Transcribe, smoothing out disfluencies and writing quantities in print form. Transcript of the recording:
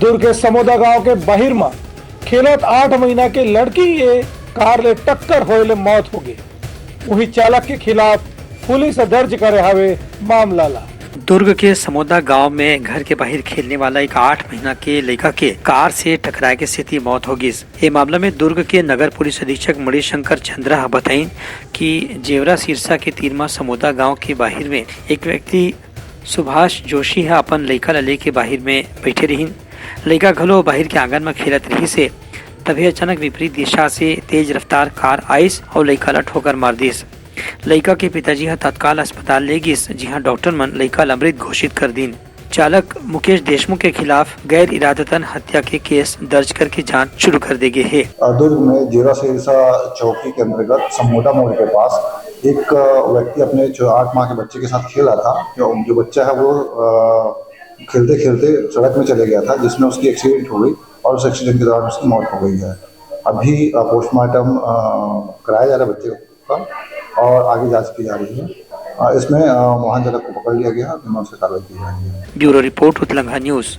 दुर्ग के समोदा गांव के बहिरमा खेलत 8 महीना के लड़की ये कार ले टक्कर होले मौत हो गई। वही चालक के खिलाफ पुलिस दर्ज करे हवे मामला ला। दुर्ग के समोदा गांव में घर के बाहर खेलने वाला एक 8 महीना के लड़का के कार से टकराए के स्थिति मौत हो गई। ये मामला में दुर्ग के नगर पुलिस अधीक्षक मणिशंकर चंद्रा बताई कि जेवरा सिरसा के तीरमा समोदा गांव के बाहर में एक व्यक्ति सुभाष जोशी है अपन लड़का ला लेके बाहर में बैठे रही। लड़का घलो बाहर के आंगन में खेलत रही से तभी अचानक विपरीत दिशा से तेज रफ्तार कार आइस और लड़का ला ठोकर मार दिस। लड़का के पिताजी है तत्काल अस्पताल ले गिस, जहां डॉक्टर मन लड़का ला मृत घोषित कर दीन। चालक मुकेश देशमुख के खिलाफ गैर इरादतन हत्या के केस दर्ज करके जांच शुरू कर दी गई है। दुर्ग में जेवरा सिरसा चौकी के अंतर्गत समोदा मोड़ के पास एक व्यक्ति अपने 8 माह के बच्चे के साथ खेल रहा था। जो बच्चा है वो खेलते खेलते सड़क में चले गया था, जिसमें उसकी एक्सीडेंट हो गई और उस एक्सीडेंट के दौरान उसकी मौत हो गई है। अभी पोस्टमार्टम कराया जा रहा है बच्चे का और आगे जांच की जा रही है। इसमें वाहन चालक को पकड़ लिया गया और उससे कार्रवाई की जा रही है। ब्यूरो रिपोर्ट उत्तलंघा न्यूज।